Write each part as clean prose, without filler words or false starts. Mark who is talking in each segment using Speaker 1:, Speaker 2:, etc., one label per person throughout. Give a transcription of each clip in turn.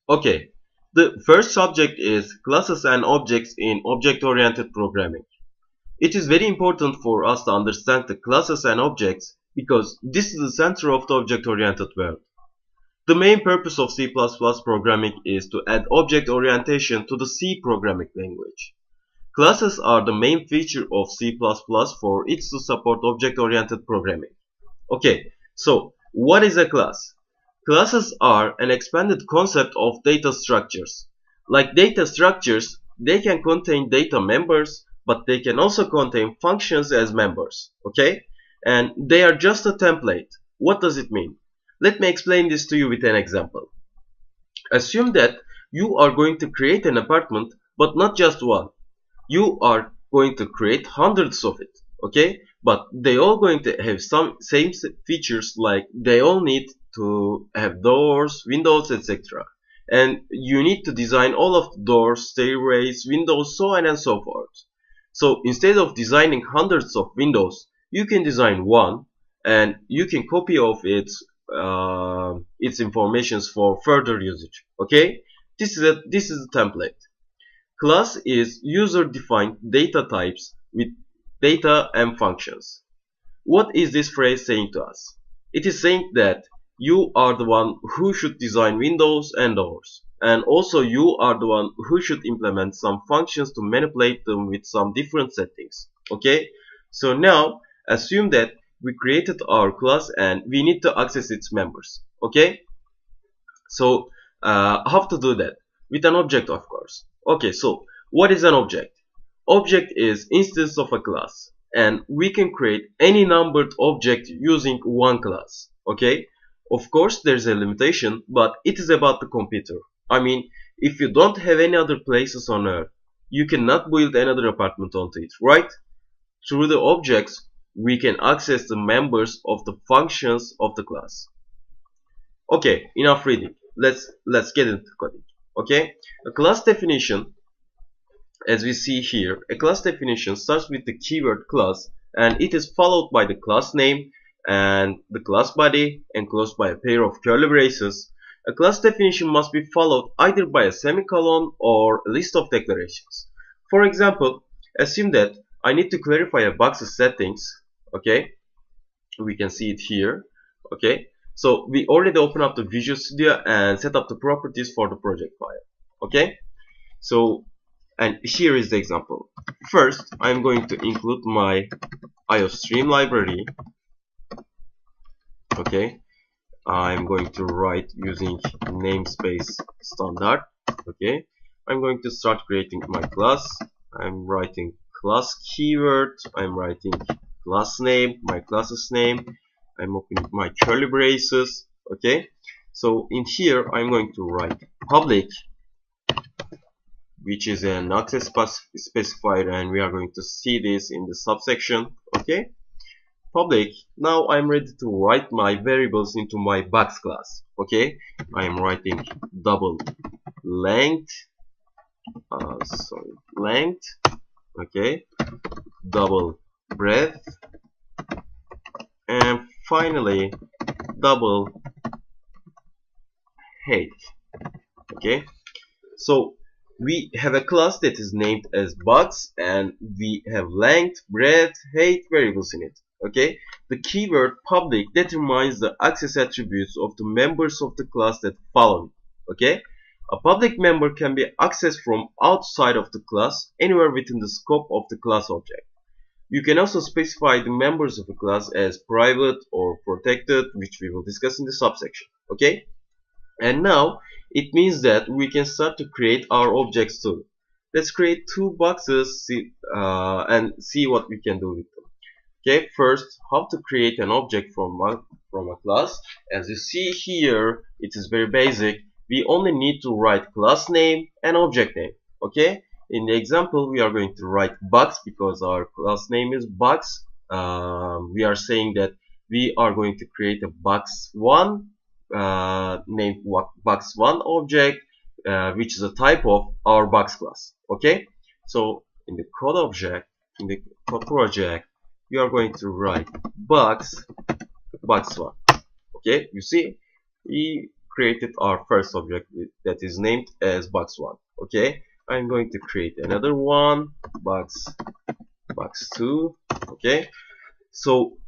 Speaker 1: Okay, the first subject is classes and objects in object-oriented programming. It is very important for us to understand the classes and objects because this is the center of the object-oriented world. The main purpose of C++ programming is to add object orientation to the C programming language. Classes are the main feature of C++ for it to support object-oriented programming. Okay, so what is a class? Classes are an expanded concept of data structures. Like data structures, they can contain data members, but they can also contain functions as members. Okay? And they are just a template. What does it mean? Let me explain this to you with an example. Assume that you are going to create an apartment, but not just one. You are going to create hundreds of it, okay? But they all going to have some same features, like they all need to have doors, windows, etc. And you need to design all of the doors, stairways, windows, so on and so forth. So instead of designing hundreds of windows, you can design one, and you can copy of its informations for further usage. Okay, this is a template. Class is user-defined data types with data and functions. What is this phrase saying to us? It is saying that you are the one who should design windows and doors. And also you are the one who should implement some functions to manipulate them with some different settings. Okay? So now assume that we created our class and we need to access its members. Okay? So how to do that? With an object, of course. Okay, so what is an object? Object is instance of a class, and we can create any numbered object using one class. Okay, of course there's a limitation, but it is about the computer. I mean, if you don't have any other places on earth, you cannot build another apartment onto it, right? Through the objects, we can access the members of the functions of the class. Okay, enough reading. Let's get into coding. Okay, a class definition, as we see here, a class definition starts with the keyword class, and it is followed by the class name and the class body, enclosed by a pair of curly braces. A class definition must be followed either by a semicolon or a list of declarations. For example, assume that I need to clarify a box's settings. Okay, we can see it here. Okay, so we already open up the Visual Studio and set up the properties for the project file. Okay, so and here is the example. First, I'm going to include my IOStream library. Okay, I'm going to write using namespace standard. Okay, I'm going to start creating my class. I'm writing class keyword. I'm writing class name, my class's name. I'm opening my curly braces. Okay, so in here I'm going to write public, which is an access specifier, and we are going to see this in the subsection. Okay, public. Now I'm ready to write my variables into my box class. Okay, I am writing double length, length. Okay, double breadth, and finally double height. Okay, so we have a class that is named as box, and we have length, breadth, height variables in it. Okay, the keyword public determines the access attributes of the members of the class that follow it. Okay, a public member can be accessed from outside of the class, anywhere within the scope of the class object. You can also specify the members of a class as private or protected, which we will discuss in the subsection. Okay, and now it means that we can start to create our objects too. Let's create two boxes and see what we can do with them. Okay, first, how to create an object from a class. As you see here, it is very basic. We only need to write class name and object name. Okay, in the example we are going to write box because our class name is box. We are saying that we are going to create a box1 named box1 object, which is a type of our box class. Okay, so in the code object, in the code project, we are going to write box1. Okay, you see, we created our first object that is named as box1. Okay, I'm going to create another one, box2. Okay, so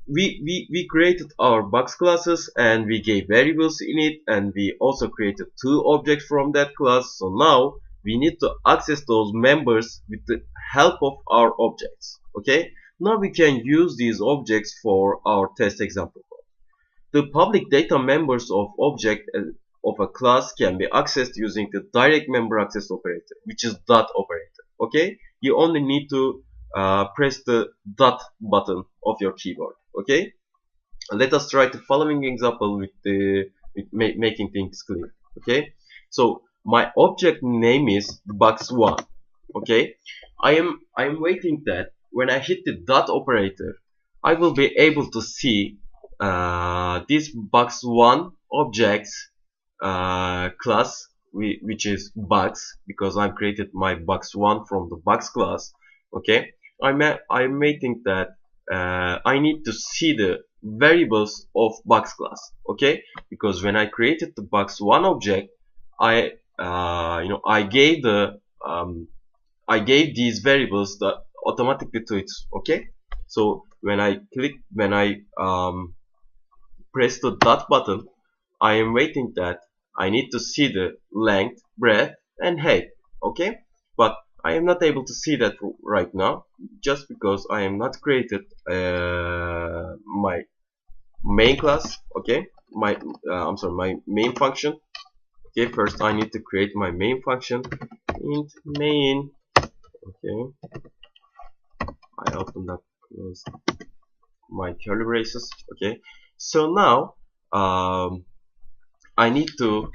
Speaker 1: we created our box classes and we gave variables in it, and we also created two objects from that class. So now we need to access those members with the help of our objects. Okay, now we can use these objects for our test example. The public data members of object of a class can be accessed using the direct member access operator, which is dot operator. Okay, you only need to press the dot button of your keyboard. Okay, let us try the following example with making things clear. Okay, so my object name is box1. Okay, I am waiting that when I hit the dot operator, I will be able to see this box1 objects class, which is box, because I've created my box1 from the box class. Okay, I'm waiting that I need to see the variables of box class. Okay, because when I created the box1 object, I I gave these variables automatically to it. Okay, so when I press the dot button, I am waiting that I need to see the length, breadth, and height. Okay, but I am not able to see that right now, just because I am not created my main class. Okay, my main function. Okay, first I need to create my main function. Int main. Okay, I open up, close my curly braces. Okay, so now I need to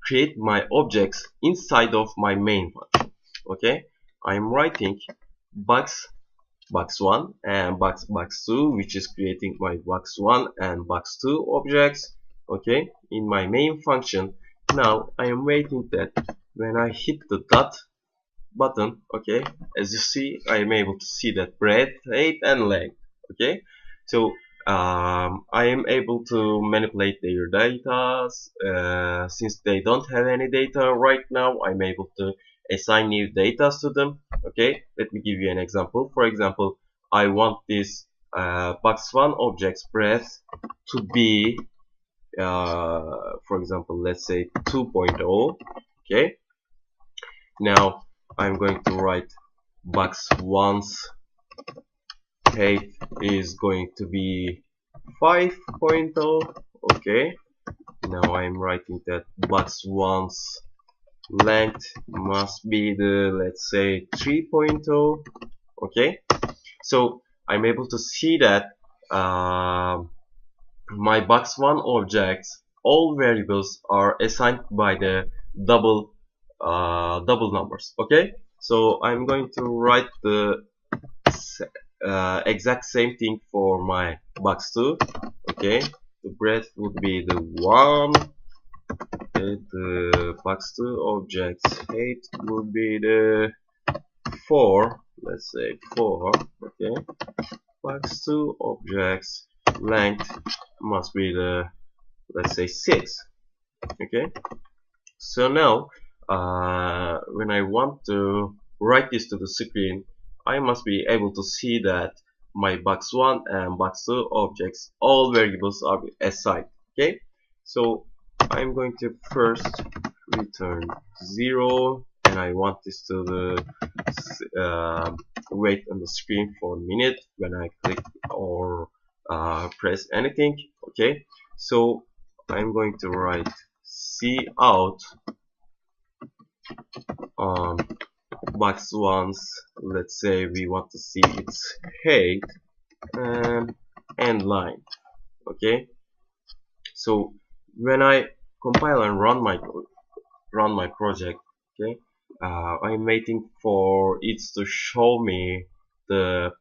Speaker 1: create my objects inside of my main function. Okay, I'm writing box1 and box2, which is creating my box1 and box2 objects. Okay, in my main function. Now I am waiting that when I hit the dot button, okay, as you see, I am able to see that breadth, height, and length. Okay, so I am able to manipulate their data. Since they don't have any data right now, I'm able to assign new data to them. Okay, let me give you an example. For example, I want this box1 object's breadth to be for example, let's say 2.0. Okay, now I'm going to write box1's height is going to be 5.0. Okay, now I'm writing that box1's length must be the, let's say, 3.0. Okay, so I'm able to see that my box1 objects, all variables are assigned by the double numbers. Okay, so I'm going to write the exact same thing for my box2. Okay, the breadth would be the 1. Okay, the box2 objects height would be the 4. Let's say 4. Okay, box2 objects length must be the, let's say, 6. Okay, so now when I want to write this to the screen, I must be able to see that my box1 and box2 objects, all variables are assigned. Okay, so I'm going to first return 0, and I want this to the wait on the screen for a minute when I click or press anything. Okay, so I'm going to write cout on box1's, let's say we want to see its height and end line. Okay, so when I compile and run my project, okay, I'm waiting for it to show me the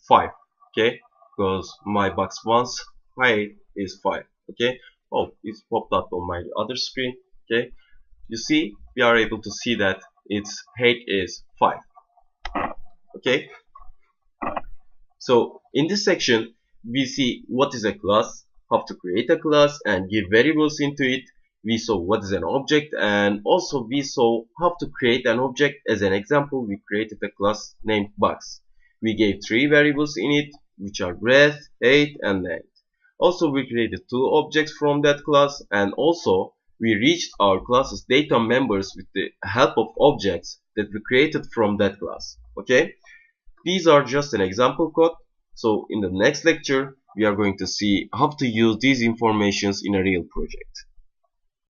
Speaker 1: 5. Okay, because my box1's height is 5. Okay, oh, it's popped up on my other screen. Okay, you see, we are able to see that its height is 5. Okay, so in this section we see what is a class, how to create a class and give variables into it. We saw what is an object, and also we saw how to create an object. As an example, we created a class named box. We gave 3 variables in it, which are breadth, height, and length. Also, we created 2 objects from that class, and also we reached our class's data members with the help of objects that we created from that class. Okay? These are just an example code. So in the next lecture, we are going to see how to use these informations in a real project.